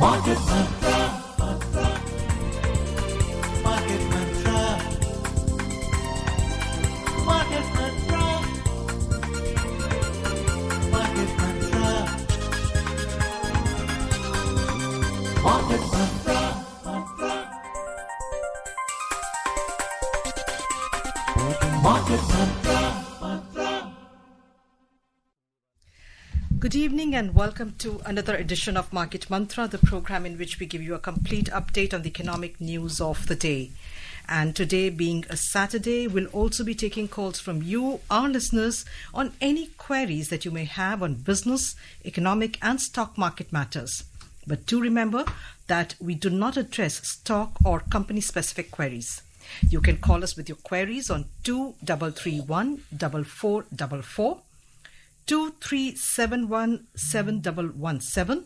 Market Mantra. Market Mantra. Market Mantra. Market Mantra. Market Mantra. Market Mantra. Good evening and welcome to another edition of Market Mantra, the program in which we give you a complete update on the economic news of the day. And today, being a Saturday, we'll also be taking calls from you, our listeners, on any queries that you may have on business, economic and stock market matters. But do remember that we do not address stock or company-specific queries. You can call us with your queries on 2331 4444, 2371 7117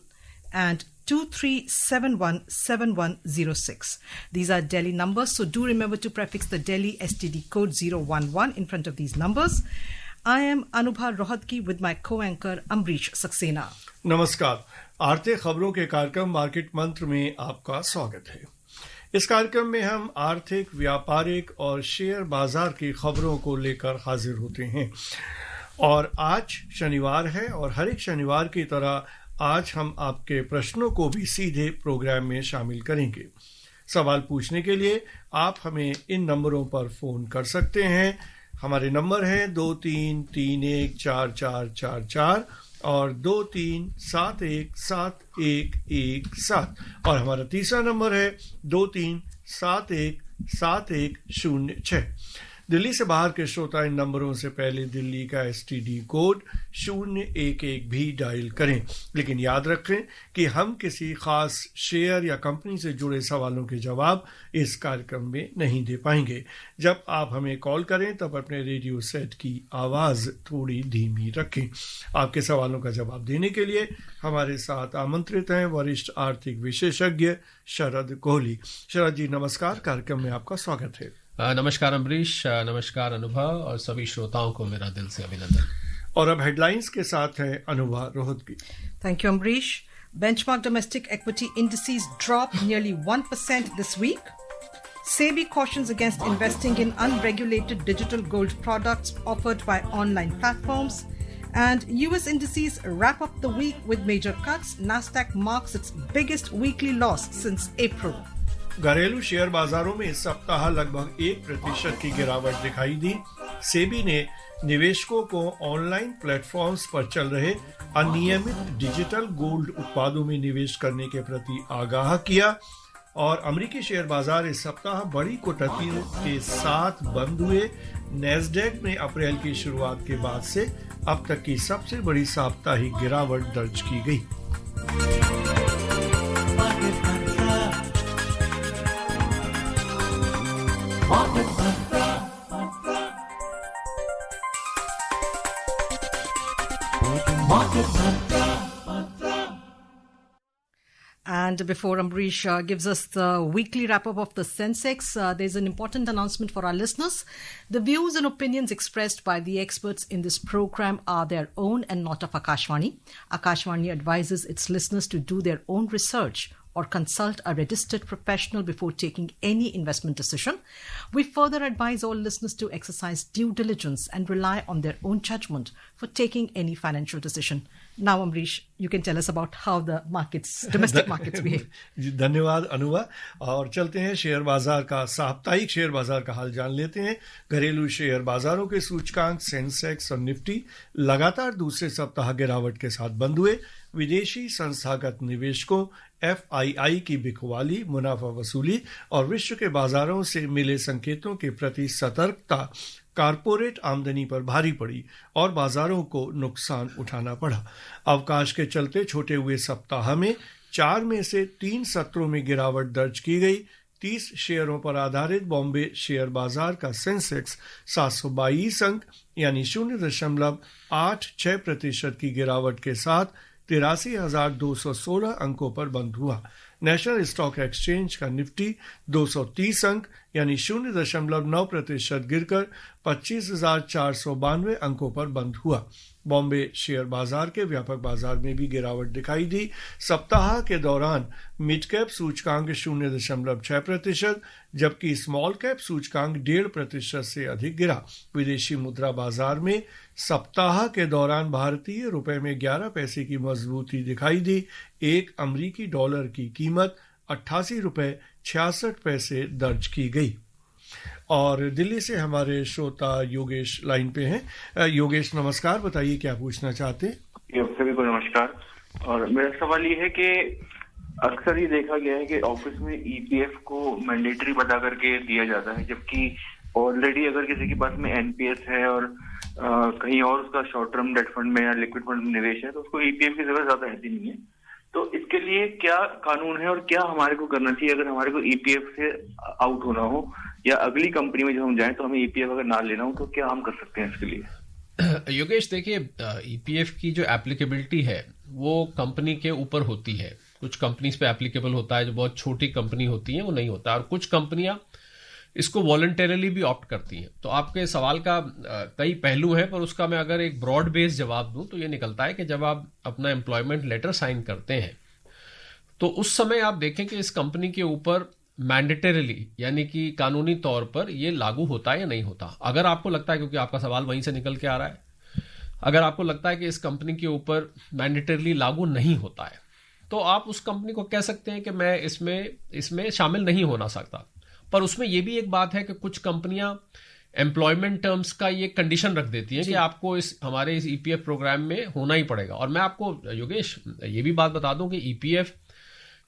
and 2371 7106. These are Delhi numbers, so do remember to prefix the Delhi STD code 011 in front of these numbers. I am Anubha Rohatgi with my co-anchor Ambrish Saxena. नमस्कार, आर्थिक खबरों के कार्यक्रम market मंत्र में आपका स्वागत है। इस कार्यक्रम में हम आर्थिक, व्यापारिक और शेयर बाजार की खबरों को लेकर हाजिर होते हैं। और आज शनिवार है और हर एक शनिवार की तरह आज हम आपके प्रश्नों को भी सीधे प्रोग्राम में शामिल करेंगे। सवाल पूछने के लिए आप हमें इन नंबरों पर फोन कर सकते हैं। हमारे नंबर हैं 23314444 और 23717117 और हमारा तीसरा नंबर है 23717106। दिल्ली से बाहर के श्रोता इन नंबरों से पहले दिल्ली का एसटीडी कोड 011 भी डायल करें, लेकिन याद रखें कि हम किसी खास शेयर या कंपनी से जुड़े सवालों के जवाब इस कार्यक्रम में नहीं दे पाएंगे। जब आप हमें कॉल करें तब अपने रेडियो सेट की आवाज थोड़ी धीमी रखें। आपके सवालों का जवाब देने के लिए हमारे साथ आमंत्रित हैं वरिष्ठ आर्थिक विशेषज्ञ शरद कोहली। शरद जी नमस्कार, कार्यक्रम में आपका स्वागत है। नमस्कार अम्बरीश, नमस्कार अनुभा और सभी श्रोताओं को मेरा दिल से अभिनंदन। और अब हेडलाइंस के साथ है Anubha Rohatgi. Thank you, Ambrish. Benchmark domestic equity indices dropped nearly 1% this week. SEBI cautions against investing in unregulated digital gold products offered by online platforms. And US indices wrap up the week with major cuts. Nasdaq marks its biggest weekly loss since April. घरेलू share बाजारों में इस सप्ताह लगभग 1% की गिरावट दिखाई दी। सेबी ने निवेशकों को ऑनलाइन प्लेटफॉर्म्स पर चल रहे अनियमित डिजिटल गोल्ड उत्पादों में निवेश करने के प्रति आगाह किया और अमेरिकी शेयर बाजार इस सप्ताह बड़ी कटौती के साथ बंद हुए। नैस्डैक में अप्रैल की शुरुआत के बाद से अब तक की सबसे बड़ी साप्ताहिक गिरावट दर्ज की गई। Market Mantra. Market Mantra. And before Ambrish gives us the weekly wrap-up of the Sensex, there's an important announcement for our listeners. The views and opinions expressed by the experts in this program are their own and not of Akashvani. Akashvani advises its listeners to do their own research or consult a registered professional before taking any investment decision. We further advise all listeners to exercise due diligence and rely on their own judgment for taking any financial decision. Now, Ambrish, you can tell us about how the markets, domestic markets behave. धन्यवाद अनुवा। और चलते हैं share बाजार का साप्ताहिक share बाजार का हाल जान लेते हैं। घरेलू शेयर बाजारों के सूचकांक सेंसेक्स और निफ्टी लगातार दूसरे सप्ताह गिरावट के साथ बंद हुए। विदेशी संस्थागत निवेशकों एफआईआई की बिकवाली, मुनाफा वसूली और विश्व के बाजारों से मिले संकेतों के प्रति सतर्कता कारपोरेट आमदनी पर भारी पड़ी और बाजारों को नुकसान उठाना पड़ा। अवकाश के चलते छोटे हुए सप्ताह में 4 में से 3 सत्रों में गिरावट दर्ज की गई। 30 शेयरों पर आधारित बॉम्बे शेयर बाजार का सेंसेक्स 722 अंक यानी 0.86% की गिरावट के साथ 83,216 अंकों पर बंद हुआ। नेशनल स्टॉक एक्सचेंज का निफ्टी 230 अंक यानी 0.9% गिरकर 25,492 अंकों पर बंद हुआ। बॉम्बे शेयर बाजार के व्यापक बाजार में भी गिरावट दिखाई दी। सप्ताह के दौरान मिड कैप सूचकांक 0.6%, जबकि स्मॉल कैप सूचकांक 1.5% से अधिक गिरा। विदेशी मुद्रा बाजार में सप्ताह के दौरान भारतीय रुपए में 11 पैसे की मजबूती दिखाई दी। एक अमरीकी डॉलर की कीमत 88 रुपए 66 पैसे दर्ज की गई। और दिल्ली से हमारे श्रोता योगेश लाइन पे हैं। योगेश नमस्कार, बताइए क्या पूछना चाहते हैं। सभी को नमस्कार। और मेरा सवाल ये है कि अक्सर ये देखा गया है कि ऑफिस में ईपीएफ को मैंडेटरी बता करके दिया जाता है, जबकि ऑलरेडी अगर किसी के पास में एनपीएस है और कहीं और उसका शॉर्ट टर्म डेट फंड में या लिक्विड फंड में निवेश है तो उसको ईपीएफ की जरूरत ज्यादा रहती नहीं है। तो इसके लिए क्या कानून है और क्या हमारे को करना चाहिए अगर हमारे को ईपीएफ से आउट होना हो या अगली कंपनी में जब हम जाएं तो हमें ईपीएफ अगर ना लेना हो तो क्या हम कर सकते हैं इसके लिए? योगेश देखिए, ईपीएफ की जो एप्लीकेबिलिटी है वो कंपनी के ऊपर होती है। कुछ कंपनीज पे एप्लीकेबल होता है, जो बहुत छोटी कंपनी होती है वो नहीं होता, और कुछ कंपनियां इसको वॉलंटरली भी ऑप्ट करती हैं। तो आपके सवाल का कई पहलू हैं, पर उसका मैं अगर एक ब्रॉड बेस्ड जवाब दूं तो ये निकलता है कि जब आप अपना एम्प्लॉयमेंट लेटर साइन करते हैं तो उस समय आप देखें कि इस कंपनी के ऊपर मैंडेटरीली यानी कि कानूनी तौर पर ये लागू होता है या नहीं होता। अगर आपको लगता है, क्योंकि आपका सवाल वहीं से निकल के आ रहा है, अगर आपको लगता है कि इस कंपनी के ऊपर मैंडेटरीली लागू नहीं होता है तो आप उस कंपनी को कह सकते हैं कि मैं इसमें शामिल नहीं होना सकता। पर उसमें यह भी एक बात है कि कुछ कंपनियां एम्प्लॉयमेंट टर्म्स का ये कंडीशन रख देती हैं कि आपको हमारे इस ईपीएफ प्रोग्राम में होना ही पड़ेगा। और मैं आपको योगेश ये भी बात बता दूं कि ईपीएफ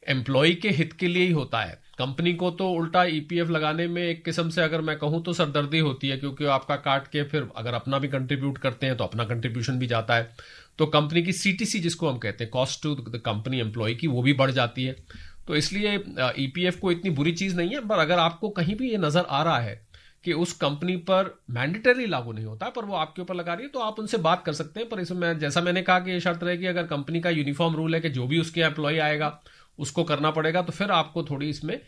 एम्प्लॉय के हित के लिए ही होता है। कंपनी को तो उल्टा ईपीएफ लगाने में एक किस्म से अगर मैं कहूं तो सरदर्दी होती है, क्योंकि आपका काट के फिर अगर अपना भी कंट्रीब्यूट करते हैं तो अपना कंट्रीब्यूशन भी जाता है, तो कंपनी की सीटीसी जिसको हम कहते हैं cost to the company employ की, वो भी बढ़ जाती है। तो इसलिए ईपीएफ को इतनी बुरी चीज नहीं है। पर अगर आपको कहीं भी ये नजर आ रहा है कि उस कंपनी पर मैंडेटरी लागू नहीं होता पर वो आपके ऊपर लगा रही है तो आप उनसे बात कर सकते हैं। पर इसमें जैसा मैंने कहा कि ये शर्त रहेगी, अगर कंपनी का यूनिफॉर्म रूल है कि जो भी उसके एम्प्लॉय आएगा उसको करना पड़ेगा, तो फिर आपको थोड़ी इसमें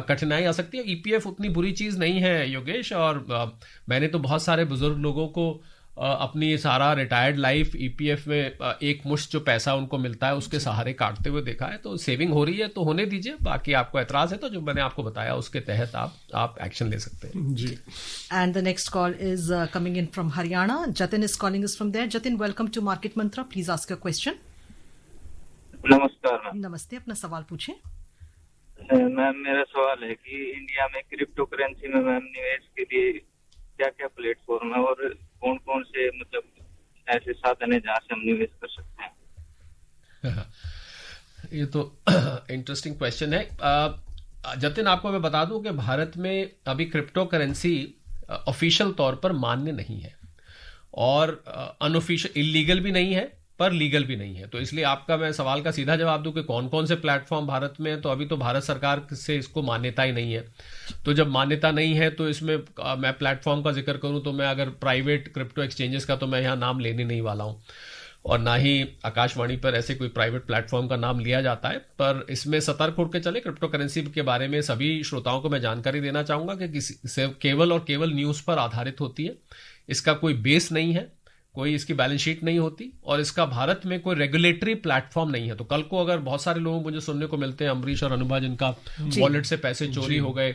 कठिनाई आ सकती है। ईपीएफ उतनी बुरी चीज नहीं है योगेश, और मैंने तो बहुत सारे बुजुर्ग लोगों को अपनी सारा रिटायर्ड लाइफ ईपीएफ में एक मुश्त जो पैसा उनको मिलता है उसके सहारे काटते हुए देखा है। तो सेविंग हो रही है तो होने दीजिए। बाकी आपको एतराज है तो जो मैंने आपको बताया उसके तहत आप एक्शन ले सकते हैं जी। And the next call is coming in from Haryana. Jatin is calling us from there. Jatin, welcome to Market Mantra. Please ask your question. नमस्कार मैम। नमस्ते, अपना सवाल पूछें। मैम मेरा सवाल है कि इंडिया में क्रिप्टो करेंसी में मैम निवेश के लिए क्या क्या प्लेटफॉर्म है और कौन कौन से मतलब ऐसे साधन है जहाँ से हम निवेश कर सकते हैं? ये तो इंटरेस्टिंग क्वेश्चन है। जतिन, आपको मैं बता दूं कि भारत में अभी क्रिप्टो करेंसी ऑफिशियल तौर पर मान्य नहीं है और अनऑफिशियल इलीगल भी नहीं है पर लीगल भी नहीं है। तो इसलिए आपका मैं सवाल का सीधा जवाब दूं कि कौन कौन से प्लेटफॉर्म भारत में है, तो अभी तो भारत सरकार से इसको मान्यता ही नहीं है। तो जब मान्यता नहीं है तो इसमें मैं प्लेटफॉर्म का जिक्र करूं तो मैं अगर प्राइवेट क्रिप्टो एक्सचेंजेस का तो मैं यहाँ नाम लेने नहीं वाला हूं, और ना ही आकाशवाणी पर ऐसे कोई प्राइवेट प्लेटफॉर्म का नाम लिया जाता है। पर इसमें सतर्क होकर चले। क्रिप्टो करेंसी के बारे में सभी श्रोताओं को मैं जानकारी देना चाहूंगा कि केवल और केवल न्यूज पर आधारित होती है, इसका कोई बेस नहीं है, कोई इसकी बैलेंस शीट नहीं होती, और इसका भारत में कोई रेगुलेटरी प्लेटफॉर्म नहीं है। तो कल को अगर बहुत सारे लोग मुझे सुनने को मिलते हैं, अमरीश और अनुभा, जिनका वॉलेट से पैसे चोरी हो गए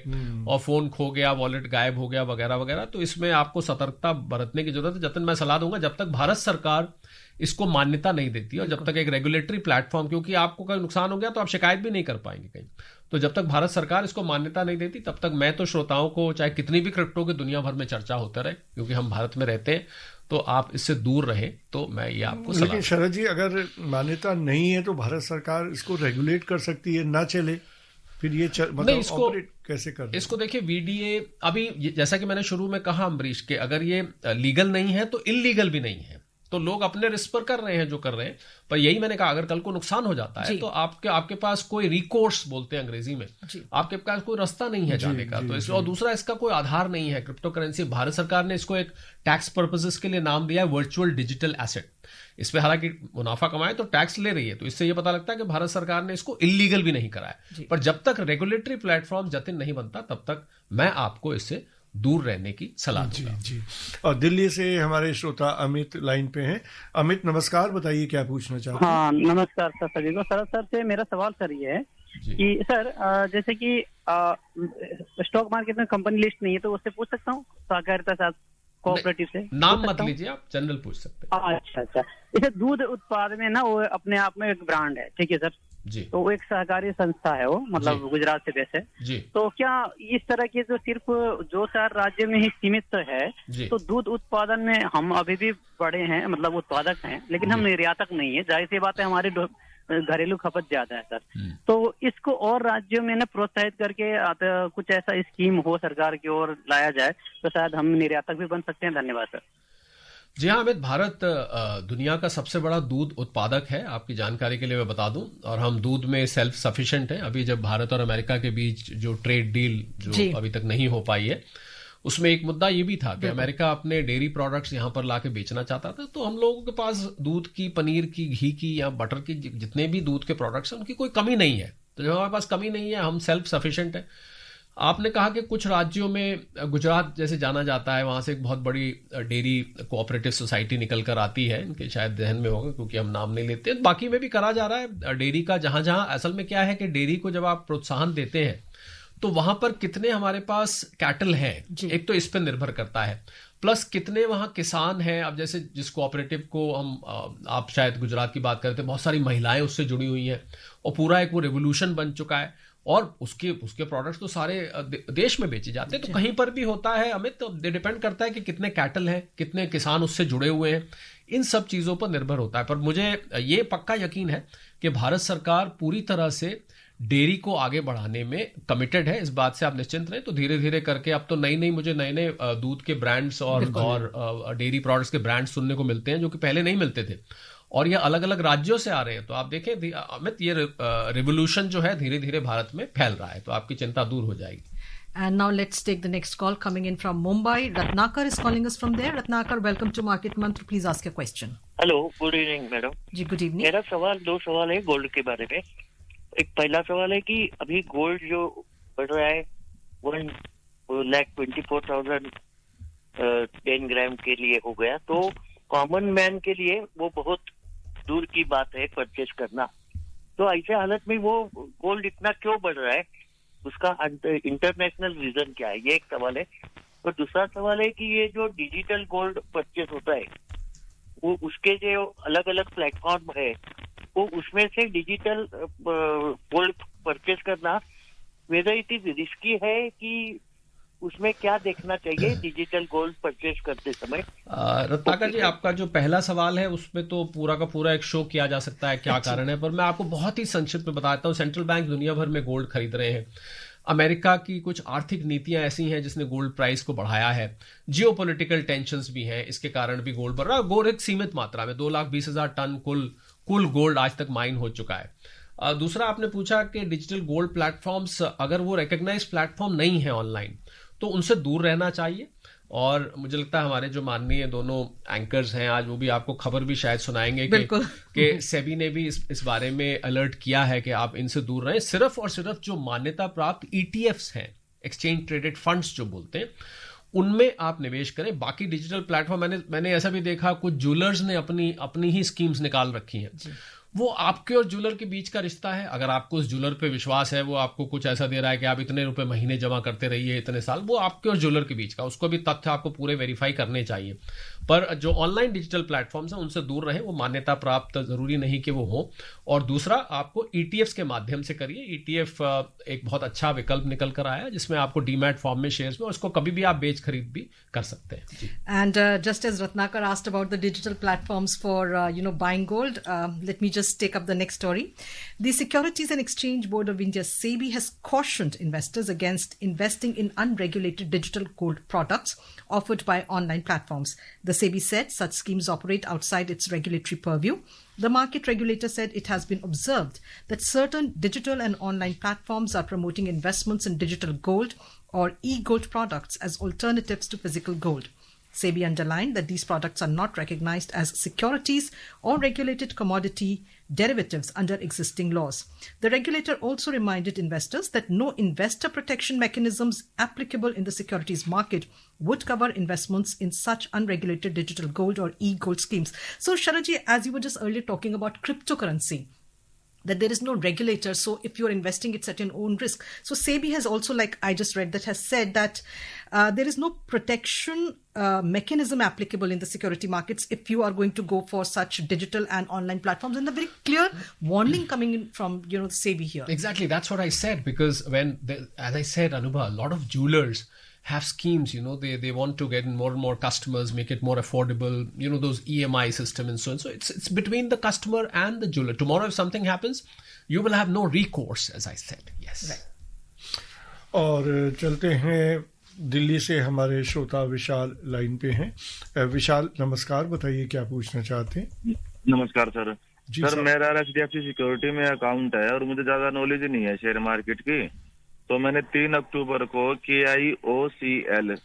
और फोन खो गया, वॉलेट गायब हो गया वगैरह वगैरह, तो इसमें आपको सतर्कता बरतने की जरूरत है। जतन, मैं सलाह दूंगा जब तक भारत सरकार इसको मान्यता नहीं देती और जब तक एक रेगुलेटरी प्लेटफॉर्म, क्योंकि आपको कोई नुकसान हो गया तो आप शिकायत भी नहीं कर पाएंगे कहीं, तो जब तक भारत सरकार इसको मान्यता नहीं देती तब तक मैं तो श्रोताओं को, चाहे कितनी भी क्रिप्टो की दुनिया भर में चर्चा होता रहे, क्योंकि हम भारत में रहते हैं, तो आप इससे दूर रहें। तो मैं ये आपको सलाह। लेकिन शरद जी, अगर मान्यता नहीं है तो भारत सरकार इसको रेगुलेट कर सकती है, ना चले फिर ये मतलब इसको ऑपरेट कैसे कर? इसको देखिए, वीडीए अभी जैसा कि मैंने शुरू में कहा अमरीश के, अगर ये लीगल नहीं है तो इलीगल भी नहीं है, तो लोग अपने रिस्क पर कर रहे हैं जो कर रहे हैं। पर यही मैंने कहा, अगर कल को नुकसान हो जाता है तो आपके पास कोई रिकोर्स बोलते हैं अंग्रेजी में, आपके पास कोई रास्ता नहीं है जाने का। तो और दूसरा, इसका कोई आधार नहीं है। क्रिप्टो करेंसी, भारत सरकार ने इसको एक टैक्स पर्पसेस के लिए नाम दिया है वर्चुअल डिजिटल एसेट। इस पे हालांकि मुनाफा कमाए तो टैक्स ले रही है, तो इससे यह पता लगता है कि भारत सरकार ने इसको इलीगल भी नहीं कराया। पर जब तक रेगुलेटरी प्लेटफॉर्म जतिन नहीं बनता तब तक मैं आपको इससे दूर रहने की सलाह जी दूंगा। जी। और दिल्ली से हमारे श्रोता अमित लाइन पे हैं। अमित नमस्कार, बताइए क्या पूछना चाहते हैं। हाँ नमस्कार सर, सभी को। सर से मेरा सवाल सर ये है कि सर जैसे कि स्टॉक मार्केट में कंपनी लिस्ट नहीं है तो उससे पूछ सकता हूँ सहकारिता साथ कोऑपरेटिव से? नाम मत लीजिए, आप जनरल पूछ सकते हैं। अच्छा, जैसे दूध उत्पाद में ना वो अपने आप में एक ब्रांड है, ठीक है सर जी। तो वो एक सहकारी संस्था है, वो मतलब गुजरात से बेस है जी। तो क्या इस तरह के जो सिर्फ 2-4 राज्य में ही सीमित है जी। तो दूध उत्पादन में हम अभी भी बड़े हैं, मतलब उत्पादक हैं, लेकिन हम निर्यातक नहीं है। जाहिर सी बात है हमारी घरेलू खपत ज्यादा है सर। तो इसको और राज्यों में ना प्रोत्साहित करके कुछ ऐसा स्कीम हो सरकार की ओर लाया जाए तो शायद हम निर्यातक भी बन सकते हैं। धन्यवाद सर। जी हाँ अमित, भारत दुनिया का सबसे बड़ा दूध उत्पादक है, आपकी जानकारी के लिए मैं बता दूं, और हम दूध में सेल्फ सफिशिएंट हैं। अभी जब भारत और अमेरिका के बीच जो ट्रेड डील जो अभी तक नहीं हो पाई है, उसमें एक मुद्दा ये भी था कि अमेरिका अपने डेयरी प्रोडक्ट्स यहाँ पर लाके बेचना चाहता था, तो हम लोगों के पास दूध की, पनीर की, घी की या बटर की, जितने भी दूध के प्रोडक्ट्स हैं उनकी कोई कमी नहीं है। तो जब हमारे पास कमी नहीं है, हम सेल्फ सफिशिएंट है। आपने कहा कि कुछ राज्यों में, गुजरात जैसे जाना जाता है, वहां से एक बहुत बड़ी डेयरी कोऑपरेटिव सोसाइटी निकल कर आती है, इनके शायद ध्यान में होगा क्योंकि हम नाम नहीं लेते। बाकी में भी करा जा रहा है डेयरी का। जहां जहां असल में क्या है कि डेयरी को जब आप प्रोत्साहन देते हैं तो वहां पर कितने हमारे पास कैटल हैं, एक तो इस पर निर्भर करता है, प्लस कितने वहां किसान हैं। अब जैसे जिस कोऑपरेटिव को हम, आप शायद गुजरात की बात करते हैं, बहुत सारी महिलाएं उससे जुड़ी हुई हैं और पूरा एक वो रेवोल्यूशन बन चुका है और उसके प्रोडक्ट्स तो सारे देश में बेचे जाते हैं। तो कहीं पर भी होता है अमित, तो डिपेंड करता है कि कितने कैटल हैं, कितने किसान उससे जुड़े हुए हैं, इन सब चीजों पर निर्भर होता है। पर मुझे ये पक्का यकीन है कि भारत सरकार पूरी तरह से डेयरी को आगे बढ़ाने में कमिटेड है, इस बात से आप निश्चिंत रहें। तो धीरे धीरे करके अब तो मुझे नए दूध के ब्रांड्स और डेयरी प्रोडक्ट्स के ब्रांड्स सुनने को मिलते हैं जो कि पहले नहीं मिलते थे, और ये अलग अलग राज्यों से आ रहे हैं। तो आप देखें अमित, ये रिवोल्यूशन जो है धीरे धीरे भारत में फैल रहा है, तो आपकी चिंता दूर हो जाएगी। And now let's take the next call coming in from Mumbai. Ratnakar is calling us from there. Ratnakar, welcome to Market Mantra. Please ask your question. Hello, good evening madam ji, good evening. मेरा सवाल, 2 सवाल है gold के बारे में। एक पहला सवाल है कि अभी गोल्ड जो बढ़ रहा है 1,24,000 10 ग्राम के लिए हो गया, तो कॉमन मैन के लिए वो बहुत दूर की बात है परचेज करना। तो ऐसे हालत में वो गोल्ड इतना क्यों बढ़ रहा है, उसका इंटरनेशनल रीजन क्या है, ये एक सवाल है। और दूसरा सवाल है कि ये जो डिजिटल गोल्ड परचेज होता है, वो उसके जो अलग अलग प्लेटफॉर्म है, वो उसमें से डिजिटल गोल्ड परचेज करना वेदर इट इज रिस्की है कि उसमें क्या देखना चाहिए डिजिटल गोल्ड परचेज करते समय? रत्नाकर जी, आपका जो पहला सवाल है उसमें तो पूरा का पूरा एक शो किया जा सकता है क्या कारण है, पर मैं आपको बहुत ही संक्षिप्त में बताता हूँ। सेंट्रल बैंक दुनिया भर में गोल्ड खरीद रहे हैं। अमेरिका की कुछ आर्थिक नीतियां ऐसी हैं जिसने गोल्ड प्राइस को बढ़ाया है। जियोपॉलिटिकल टेंशंस भी हैं, इसके कारण भी गोल्ड बढ़ रहा है। गोल्ड एक सीमित मात्रा में 2,20,000 टन कुल गोल्ड आज तक माइन हो चुका है। दूसरा, आपने पूछा कि डिजिटल गोल्ड प्लेटफॉर्म्स अगर वो रिकॉग्नाइज प्लेटफॉर्म नहीं है ऑनलाइन तो उनसे दूर रहना चाहिए। और मुझे लगता है हमारे जो माननीय दोनों एंकर्स हैं आज, वो भी आपको खबर भी शायद सुनाएंगे कि सेबी ने भी इस बारे में अलर्ट किया है कि आप इनसे दूर रहें। सिर्फ और सिर्फ जो मान्यता प्राप्त ETFs हैं, एक्सचेंज ट्रेडेड फंड्स जो बोलते हैं, उनमें आप निवेश करें। बाकी डिजिटल प्लेटफॉर्म, मैंने ऐसा भी देखा कुछ ज्वेलर्स ने अपनी ही स्कीम्स निकाल रखी हैं। वो आपके और ज्वेलर के बीच का रिश्ता है। अगर आपको उस ज्वेलर पे विश्वास है, वो आपको कुछ ऐसा दे रहा है कि आप इतने रुपए महीने जमा करते रहिए इतने साल, वो आपके और ज्वेलर के बीच का, उसको भी तथ्य आपको पूरे वेरीफाई करने चाहिए। पर जो ऑनलाइन डिजिटल प्लेटफॉर्म्स हैं उनसे दूर रहे, वो मान्यता प्राप्त जरूरी नहीं कि वो हो। और दूसरा, आपको ETFs के माध्यम से करिए। ETF एक बहुत अच्छा विकल्प निकल कर आया जिसमें आपको डीमैट फॉर्म में शेयर्स में, उसको कभी भी आप बेच खरीद भी कर सकते हैं। And just as Ratnakar asked about the digital platforms for buying gold, let me just take up the next story. The Securities and Exchange Board of India, SEBI, has cautioned investors against investing in unregulated digital gold products offered by online platforms. The SEBI said such schemes operate outside its regulatory purview. The market regulator said it has been observed that certain digital and online platforms are promoting investments in digital gold or e-gold products as alternatives to physical gold. SEBI underlined that these products are not recognized as securities or regulated commodity derivatives under existing laws. The regulator also reminded investors that no investor protection mechanisms applicable in the securities market would cover investments in such unregulated digital gold or e-gold schemes. So, Sharadji, as you were just earlier talking about cryptocurrency, that there is no regulator, so if you're investing, it's at your own risk. So SEBI has also, like I just read, that has said that there is no protection mechanism applicable in the security markets if you are going to go for such digital and online platforms. And a very clear warning coming in from SEBI here. Exactly, that's what I said, because as I said, Anubha, a lot of jewelers have schemes, they want to get in more and more customers, make it more affordable, those EMI system and so on. So it's between the customer and the jeweler. Tomorrow if something happens, you will have no recourse, as I said. Yes. Right. और चलते हैं दिल्ली से हमारे श्रोता विशाल line पे हैं। विशाल नमस्कार, बताइए क्या पूछना चाहते हैं। नमस्कार सर। सर मेरा HDFC सिक्योरिटी में अकाउंट है और मुझे ज्यादा नॉलेज नहीं है शेयर मार्केट की, तो मैंने 3 अक्टूबर को KIOCL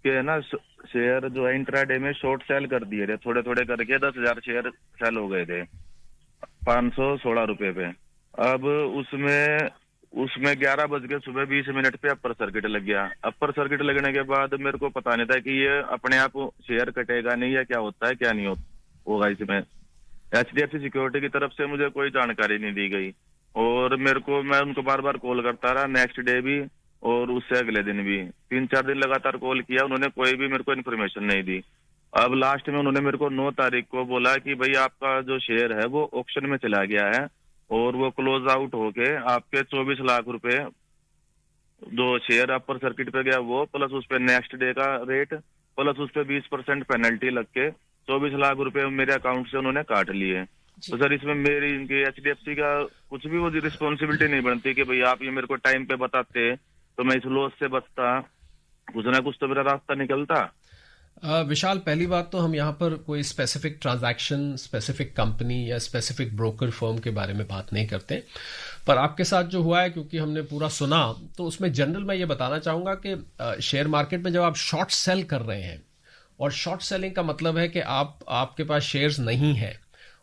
के ना शेयर जो है इंट्राडे में शॉर्ट सेल कर दिए थे, थोड़े थोड़े करके 10,000 शेयर सेल हो गए थे 516 रुपए पे। अब उसमें 11 बज के सुबह 20 मिनट पे अपर सर्किट लग गया। अपर सर्किट लगने के बाद मेरे को पता नहीं था कि ये अपने आप शेयर कटेगा नहीं या क्या होता है क्या नहीं होगा। इसमें HDFC सिक्योरिटी की तरफ से मुझे कोई जानकारी नहीं दी गई और मैं उनको बार बार कॉल करता रहा, नेक्स्ट डे भी और उससे अगले दिन भी 3-4 दिन लगातार कॉल किया, उन्होंने कोई भी मेरे को इन्फॉर्मेशन नहीं दी। अब लास्ट में उन्होंने मेरे को 9 तारीख को बोला कि भाई आपका जो शेयर है वो ऑक्शन में चला गया है और वो क्लोज आउट होके आपके 24 लाख रुपए जो शेयर अपर सर्किट पे गया वो प्लस उस पे नेक्स्ट डे का रेट प्लस उस पे 20% पेनल्टी लग के 24 लाख रुपए मेरे अकाउंट से उन्होंने काट लिए। तो सर इसमें मेरी इनकी HDFC का कुछ भी वो रिस्पॉन्सिबिलिटी नहीं बनती कि भाई आप ये मेरे को टाइम पे बताते तो मैं इस लॉस से बचता, कुछ ना कुछ तो मेरा रास्ता निकलता। विशाल, पहली बात तो हम यहाँ पर कोई स्पेसिफिक ट्रांजैक्शन, स्पेसिफिक कंपनी या स्पेसिफिक ब्रोकर फर्म के बारे में बात नहीं करते, पर आपके साथ जो हुआ है क्योंकि हमने पूरा सुना तो उसमें जनरल मैं ये बताना चाहूंगा कि शेयर मार्केट में जब आप शॉर्ट सेल कर रहे हैं, और शॉर्ट सेलिंग का मतलब है कि आपके पास शेयर्स नहीं है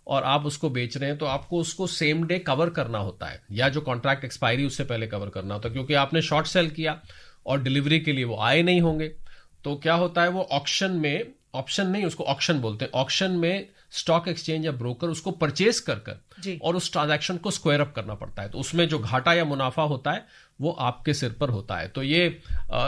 और आप उसको बेच रहे हैं, तो आपको उसको सेम डे कवर करना होता है या जो कॉन्ट्रैक्ट एक्सपायरी उससे पहले कवर करना होता है, क्योंकि आपने शॉर्ट सेल किया और डिलीवरी के लिए वो आए नहीं होंगे। तो क्या होता है, वो उसको ऑक्शन बोलते हैं, ऑक्शन में स्टॉक एक्सचेंज या ब्रोकर उसको परचेज कर और उस ट्रांजैक्शन को स्क्वायर अप करना पड़ता है। तो उसमें जो घाटा या मुनाफा होता है वो आपके सिर पर होता है। तो ये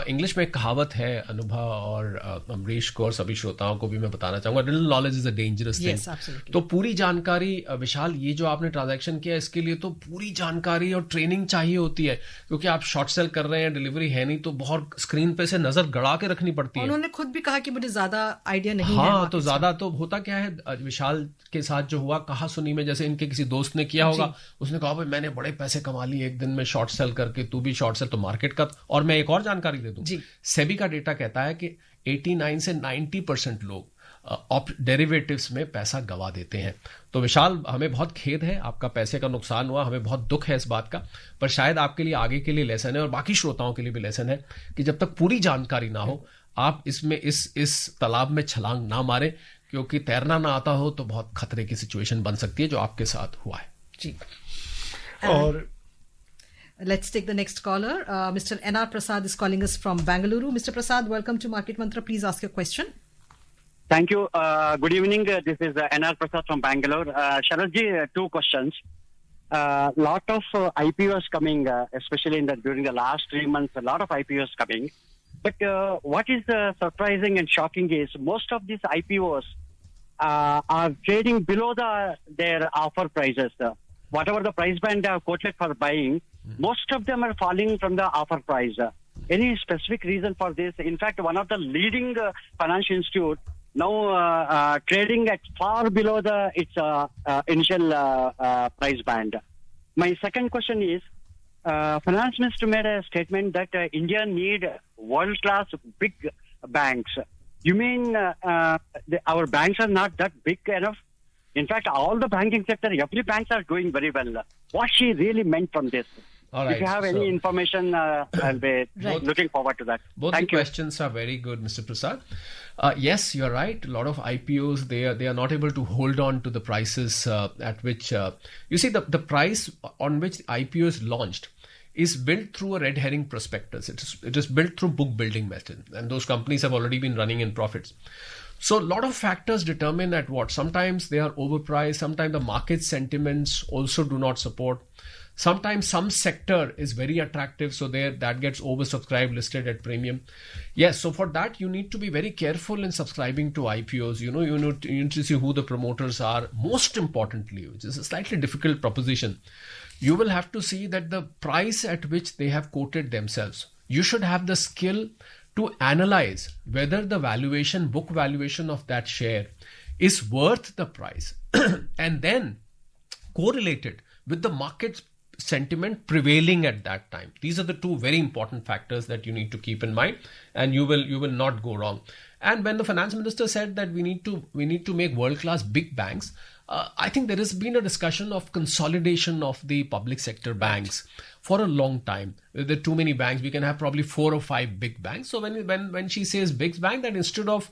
इंग्लिश में कहावत है, अनुभव और अमरीश को और सभी श्रोताओं को भी मैं बताना चाहूंगा, little knowledge is a dangerous thing. तो पूरी जानकारी विशाल, ये जो आपने ट्रांजैक्शन किया इसके लिए तो पूरी जानकारी और ट्रेनिंग चाहिए होती है, क्योंकि आप शॉर्ट सेल कर रहे हैं, डिलीवरी है नहीं, तो बहुत स्क्रीन पे से नजर गड़ा के रखनी पड़ती है। उन्होंने खुद भी कहा कि मुझे ज्यादा आइडिया नहीं है। हाँ, तो ज्यादा तो होता क्या है, विशाल के साथ जो हुआ कहा सुनी में, जैसे इनके किसी दोस्त ने किया होगा, उसने कहा भाई मैंने बड़े पैसे कमा लिए एक दिन में शॉर्ट सेल करके, तू भी शॉर्ट सेल, तो मार्केट का। और मैं एक और जानकारी दे दूं, सेबी का डेटा कहता है कि 89 से 90% लोग डेरिवेटिव्स में पैसा गवा देते हैं। तो विशाल, हमें बहुत खेद है, आपका पैसे का नुकसान हुआ, हमें बहुत दुख है इस बात का, पर शायद आपके लिए आगे के लिए लेसन है और बाकी श्रोताओं के लिए भी लेसन है कि जब तक पूरी जानकारी ना हो आप इसमें इस तालाब में छलांग ना मारे, क्योंकि तैरना ना आता हो तो बहुत खतरे की सिचुएशन बन सकती है, जो आपके साथ हुआ है। जी। और let's take the next caller. Mr. NR Prasad is calling us from Bangalore. Mr. Prasad, welcome to Market Mantra. Please ask your question. Thank you. Good evening. This is NR Prasad from Bangalore. Sharadji, 2 questions. Lot of IPOs coming, especially during the last 3 months, a lot of IPOs coming. But what is surprising and shocking is most of these IPOs are trading below their offer prices. Whatever the price band they have quoted for buying, most of them are falling from the offer price. Any specific reason for this? In fact, one of the leading financial institute now trading at far below its initial price band. My second question is, Finance Minister made a statement that India need world-class big banks. You mean our banks are not that big enough? In fact, all the banking sector, every banks are doing very well. What she really meant from this? All right. If you have any information, I'll be looking forward to that. Both Thank the you. questions are very good, Mr. Prasad. Yes, you're right. A lot of IPOs, they are not able to hold on to the prices at which you see the price on which IPO is launched is built through a red herring prospectus. It is built through book building method, and those companies have already been running in profits. So a lot of factors determine at what. Sometimes they are overpriced. Sometimes the market sentiments also do not support. Sometimes some sector is very attractive, so that gets oversubscribed, listed at premium. Yes, so for that you need to be very careful in subscribing to IPOs. You need to see who the promoters are. Most importantly, which is a slightly difficult proposition, you will have to see that the price at which they have quoted themselves. You should have the skill to analyze whether the valuation, book valuation of that share is worth the price and then correlate it with the market's sentiment prevailing at that time. These are the two very important factors that you need to keep in mind, and you will not go wrong. And when the finance minister said that we need to make world-class big banks, I think there has been a discussion of consolidation of the public sector banks for a long time. There are too many banks. We can have probably 4 or 5 big banks. So when she says big bank, that instead of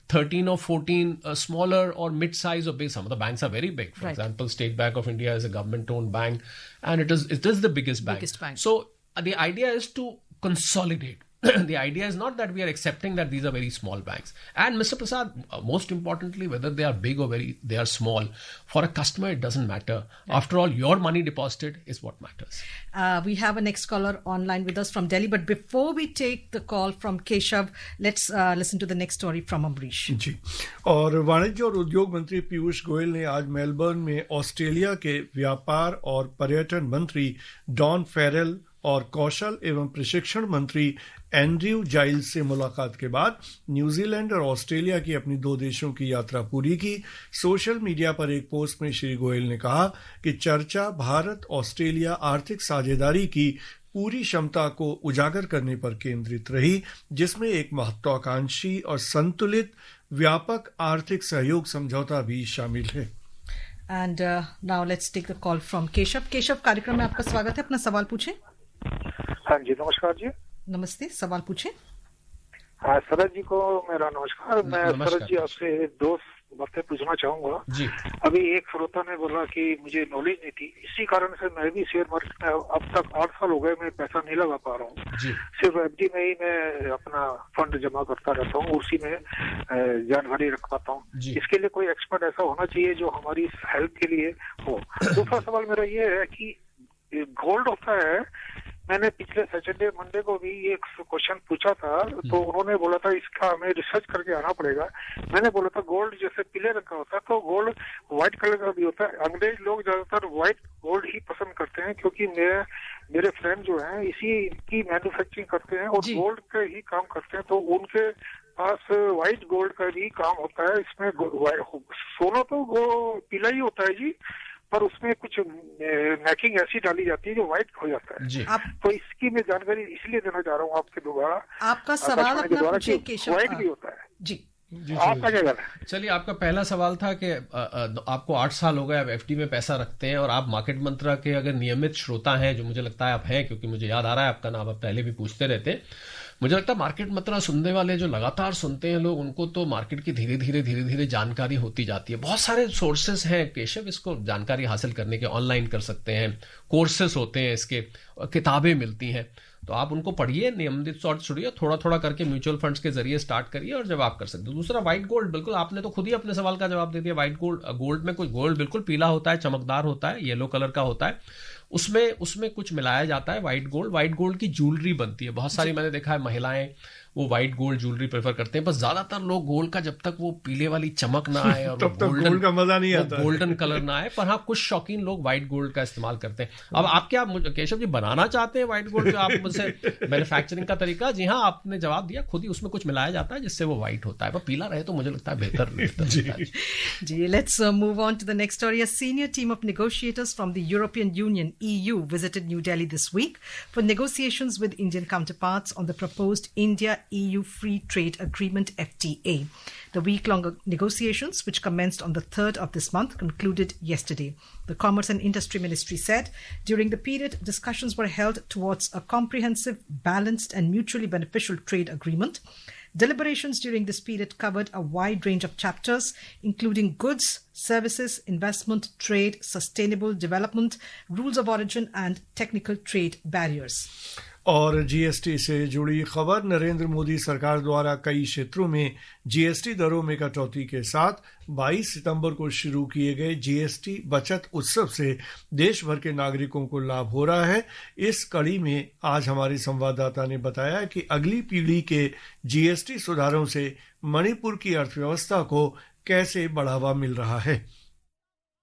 13 or 14 smaller or mid-size or big, some of the banks are very big. For example, State Bank of India is a government-owned bank, and it is the biggest bank. So the idea is to consolidate. The idea is not that we are accepting that these are very small banks. And Mr. Prasad, most importantly, whether they are big or they are small, for a customer it doesn't matter. After all, your money deposited is what matters. We have a next caller online with us from Delhi, but before we take the call from Keshav, let's listen to the next story from Amrish. जी, और वाणिज्य और उद्योग मंत्री पीयूष गोयल ने आज Melbourne में Australia के व्यापार और पर्यटन मंत्री डॉन फेरेल और कौशल एवं प्रशिक्षण मंत्री एंड्रयू जाइल्स से मुलाकात के बाद न्यूजीलैंड और ऑस्ट्रेलिया की अपनी 2 देशों की यात्रा पूरी की। सोशल मीडिया पर एक पोस्ट में श्री गोयल ने कहा कि चर्चा भारत ऑस्ट्रेलिया आर्थिक साझेदारी की पूरी क्षमता को उजागर करने पर केंद्रित रही, जिसमें एक महत्वाकांक्षी और संतुलित व्यापक आर्थिक सहयोग समझौता भी शामिल है। And now let's take the call from Keshav. Keshav, कार्यक्रम में आपका स्वागत है। अपना सवाल पूछें। हाँ जी, नमस्कार जी। नमस्ते, सवाल पूछें। हाँ, शरद जी को मेरा नमस्कार। मैं शरद जी आपसे 2 बातें पूछना चाहूंगा जी। अभी एक श्रोता ने बोला कि मुझे नॉलेज नहीं थी, इसी कारण से मैं भी शेयर मार्केट में अब तक 8 साल हो गए मैं पैसा नहीं लगा पा रहा हूँ। सिर्फ एफडी में ही मैं अपना फंड जमा करता रहता हूँ, उसी में जानकारी रख पाता हूँ। इसके लिए कोई एक्सपर्ट ऐसा होना चाहिए जो हमारी हेल्प के लिए हो। दूसरा सवाल मेरा ये है कि गोल्ड होता है, मैंने पिछले सैटरडे मंडे को भी एक क्वेश्चन पूछा था, तो उन्होंने बोला था इसका हमें रिसर्च करके आना पड़ेगा। मैंने बोला था गोल्ड जैसे पीले रंग का होता है, तो गोल्ड व्हाइट कलर का भी होता है। अंग्रेज लोग ज्यादातर व्हाइट गोल्ड ही पसंद करते हैं, क्योंकि मेरे फ्रेंड जो हैं इसी की मैन्युफैक्चरिंग करते हैं और गोल्ड के ही काम करते हैं, तो उनके पास व्हाइट गोल्ड का भी काम होता है। इसमें सोना तो वो पीला ही होता है जी, पर उसमें कुछ मैकिंग ऐसी डाली जाती है जो व्हाइट हो जाता है। तो इसकी मैं जानकारी इसलिए देना चाह रहा हूँ आपके द्वारा। आपका सवाल अपना पूछिए केशव। व्हाइट भी होता है जी। आपका क्या कहना है? चलिए, आपका पहला सवाल था कि आपको 8 साल हो गए आप एफडी में पैसा रखते हैं, और आप मार्केट मंत्रा के अगर नियमित श्रोता हैं, जो मुझे लगता है आप हैं, क्योंकि मुझे याद आ रहा है आपका नाम आप पहले भी पूछते रहते हैं। मुझे लगता है मार्केट मंत्रा सुनने वाले जो लगातार सुनते हैं लोग, उनको तो मार्केट की धीरे धीरे जानकारी होती जाती है। बहुत सारे सोर्सेस हैं केशव, इसको जानकारी हासिल करने के। ऑनलाइन कर सकते हैं, कोर्सेस होते हैं इसके, किताबें मिलती हैं, तो आप उनको पढ़िए, नियमित तौर से छुड़िए, थोड़ा थोड़ा करके म्यूचुअल फंड्स के जरिए स्टार्ट करिए और जब आप कर सकते हो। दूसरा, व्हाइट गोल्ड, बिल्कुल आपने तो खुद ही अपने सवाल का जवाब दे दिया। व्हाइट गोल्ड में कुछ गोल्ड बिल्कुल पीला होता है, चमकदार होता है, येलो कलर का होता है, उसमें कुछ मिलाया जाता है। व्हाइट गोल्ड की ज्वेलरी बनती है। बहुत सारी मैंने देखा है महिलाएं वो व्हाइट गोल्ड ज्वेलरी प्रेफर करते हैं, पर ज्यादातर लोग गोल्ड का जब तक वो पीले वाली चमक ना आए और गोल्ड का मजा नहीं आता, गोल्डन कलर ना आए, पर हाँ कुछ शौकीन लोग व्हाइट गोल्ड का इस्तेमाल करते हैं। अब आप क्या केशव जी बनाना चाहते हैं व्हाइट गोल्ड? आप मुझसे मैन्युफैक्चरिंग का तरीका? जी हाँ, आपने जवाब दिया, खुद ही उसमें कुछ मिलाया जाता है जिससे वो व्हाइट होता है, पर पीला रहे तो मुझे लगता है बेहतर। जी, let's move on to the next story. A senior team of negotiators from the European Union EU visited New Delhi this week for negotiations with Indian counterparts on the proposed India-EU Free Trade Agreement FTA. The week-long negotiations, which commenced on the 3rd of this month, concluded yesterday. The Commerce and Industry Ministry said during the period, discussions were held towards a comprehensive, balanced and mutually beneficial trade agreement. Deliberations during this period covered a wide range of chapters, including goods, services, investment, trade, sustainable development, rules of origin and technical trade barriers. और GST से जुड़ी खबर, नरेंद्र मोदी सरकार द्वारा कई क्षेत्रों में GST दरों में कटौती के साथ 22 सितंबर को शुरू किए गए जीएसटी बचत उत्सव से देश भर के नागरिकों को लाभ हो रहा है। इस कड़ी में आज हमारे संवाददाता ने बताया कि अगली पीढ़ी के जीएसटी सुधारों से मणिपुर की अर्थव्यवस्था को कैसे बढ़ावा मिल रहा है।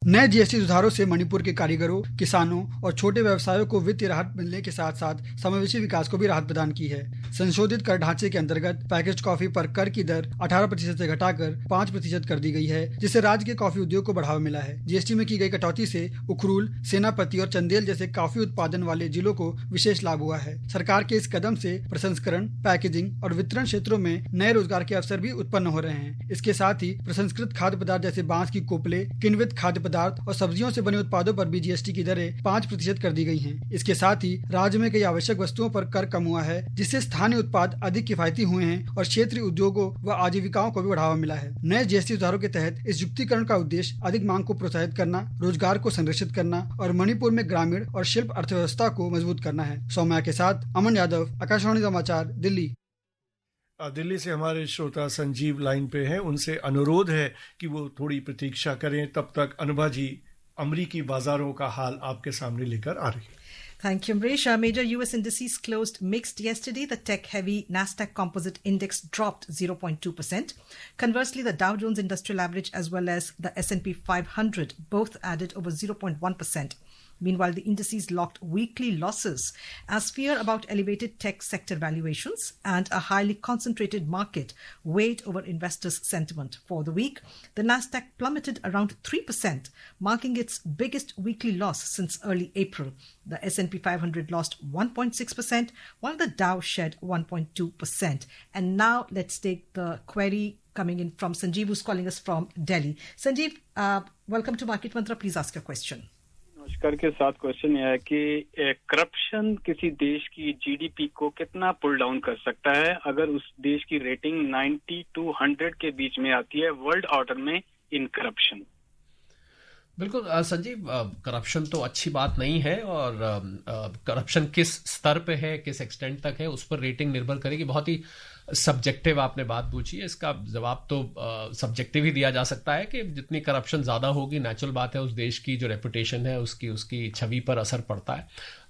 नए जीएसटी सुधारों से मणिपुर के कारीगरों, किसानों और छोटे व्यवसायों को वित्तीय राहत मिलने के साथ साथ समावेशी विकास को भी राहत प्रदान की है। संशोधित कर ढांचे के अंतर्गत पैकेज्ड कॉफी पर कर की दर 18% से घटाकर 5% कर दी गई है, जिससे राज्य के कॉफी उद्योग को बढ़ावा मिला है। जीएसटी में की गई कटौती से उखरूल, सेनापति और चंदेल जैसे कॉफी उत्पादन वाले जिलों को विशेष लाभ हुआ है। सरकार के इस कदम से प्रसंस्करण, पैकेजिंग और वितरण क्षेत्रों में नए रोजगार के अवसर भी उत्पन्न हो रहे हैं। इसके साथ ही प्रसंस्कृत खाद्य पदार्थ जैसे बांस की कोपले, किण्वित खाद्य पदार्थ और सब्जियों से बने उत्पादों पर भी जीएसटी की दरें 5% कर दी गई हैं। इसके साथ ही राज्य में कई आवश्यक वस्तुओं पर कर कम हुआ है, जिससे स्थानीय उत्पाद अधिक किफायती हुए हैं और क्षेत्रीय उद्योगों व आजीविकाओं को भी बढ़ावा मिला है। नए जीएसटी सुधारों के तहत इस युक्तिकरण का उद्देश्य अधिक मांग को प्रोत्साहित करना, रोजगार को संरक्षित करना और मणिपुर में ग्रामीण और शिल्प अर्थव्यवस्था को मजबूत करना है। सौम्या के साथ अमन यादव, आकाशवाणी समाचार, दिल्ली। दिल्ली से हमारे श्रोता संजीव लाइन पे हैं, उनसे अनुरोध है कि वो थोड़ी प्रतीक्षा करें। तब तक अनुभा जी अमरीकी बाजारों का हाल आपके सामने लेकर आ रही है। Thank you, Amrish. Major US indices closed mixed yesterday. The tech-heavy Nasdaq Composite Index dropped 0.2%. Conversely, the Dow Jones Industrial Average as well as the S&P 500 both added over 0.1%. Meanwhile, the indices locked weekly losses as fear about elevated tech sector valuations and a highly concentrated market weighed over investors' sentiment. For the week, the Nasdaq plummeted around 3%, marking its biggest weekly loss since early April. The S&P 500 lost 1.6%, while the Dow shed 1.2%. And now let's take the query coming in from Sanjeev, who's calling us from Delhi. Sanjeev, welcome to Market Mantra. Please ask your question. नमस्कार के साथ question यह है कि corruption किसी देश की GDP को कितना पुल डाउन कर सकता है अगर उस देश की रेटिंग 90 to 100 के बीच में आती है वर्ल्ड ऑर्डर में इन करप्शन। बिल्कुल संजीव, करप्शन तो अच्छी बात नहीं है और करप्शन किस स्तर पे है, किस एक्सटेंट तक है, उस पर रेटिंग निर्भर करेगी। बहुत ही सब्जेक्टिव आपने बात पूछी है, इसका जवाब तो सब्जेक्टिव ही दिया जा सकता है कि जितनी करप्शन ज़्यादा होगी, नेचुरल बात है, उस देश की जो रेपुटेशन है उसकी छवि पर असर पड़ता है।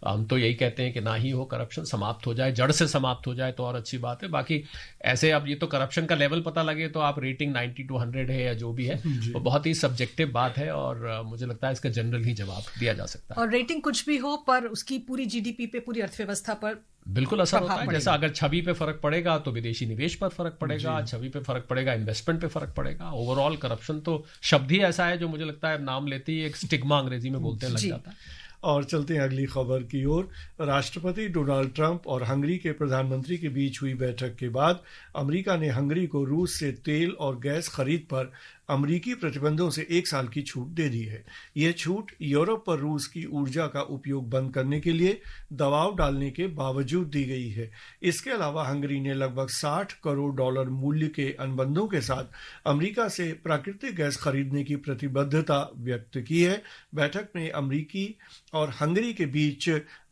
हम तो यही कहते हैं कि ना ही हो, करप्शन समाप्त हो जाए, जड़ से समाप्त हो जाए तो और अच्छी बात है। बाकी ऐसे अब ये तो करप्शन का लेवल पता लगे तो आप रेटिंग 90 to 100 है या जो भी है, वो बहुत ही सब्जेक्टिव बात है और मुझे लगता है इसका जनरल ही जवाब दिया जा सकता है। और रेटिंग कुछ भी हो पर उसकी पूरी जीडीपी पे, पूरी अर्थव्यवस्था पर बिल्कुल असर होता है। जैसा अगर छवि पे फर्क पड़ेगा तो विदेशी निवेश पर फर्क पड़ेगा, छवि पे फर्क पड़ेगा इन्वेस्टमेंट पे फर्क पड़ेगा। ओवरऑल करप्शन तो शब्द ही ऐसा है जो मुझे लगता है नाम लेते ही एक स्टिग्मा अंग्रेजी में बोलते लग जाता है। और चलते हैं अगली खबर की ओर। राष्ट्रपति डोनाल्ड ट्रंप और हंगरी के प्रधानमंत्री के बीच हुई बैठक के बाद अमेरिका ने हंगरी को रूस से तेल और गैस खरीद पर अमेरिकी प्रतिबंधों से 1 साल की छूट दे दी है। यह छूट यूरोप पर रूस की ऊर्जा का उपयोग बंद करने के लिए दबाव डालने के बावजूद दी गई है। इसके अलावा हंगरी ने लगभग $60 करोड़ मूल्य के अनुबंधों के साथ अमेरिका से प्राकृतिक गैस खरीदने की प्रतिबद्धता व्यक्त की है। बैठक में अमेरिकी और हंगरी के बीच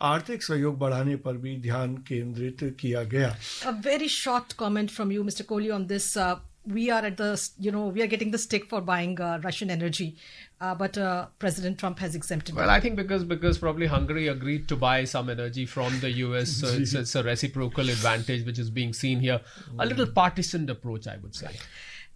आर्थिक सहयोग बढ़ाने पर भी ध्यान केंद्रित किया गया। A very short comment from you, Mr. Kohli, on this. We are at the, we are getting the stick for buying Russian energy, but President Trump has exempted. Well, I think because probably Hungary agreed to buy some energy from the US, so it's a reciprocal advantage which is being seen here. A little partisan approach, I would say.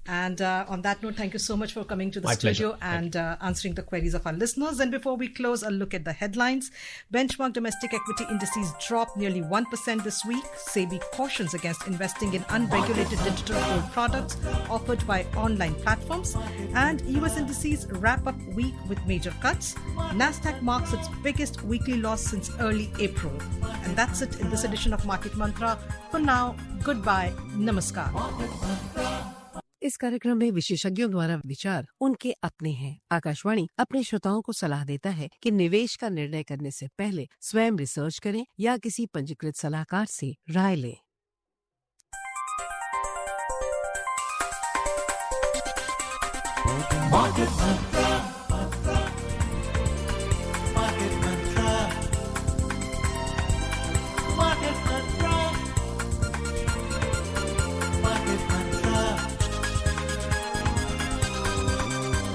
And on that note, thank you so much for coming to the studio and answering the queries of our listeners. And before we close, a look at the headlines. Benchmark domestic equity indices dropped nearly 1% this week. SEBI cautions against investing in unregulated digital gold products offered by online platforms. And US indices wrap up week with major cuts. Nasdaq marks its biggest weekly loss since early April. And that's it in this edition of Market Mantra. For now, goodbye, namaskar. इस कार्यक्रम में विशेषज्ञों द्वारा विचार उनके अपने हैं। आकाशवाणी अपने श्रोताओं को सलाह देता है कि निवेश का निर्णय करने से पहले स्वयं रिसर्च करें या किसी पंजीकृत सलाहकार से राय लें। Market Mantra.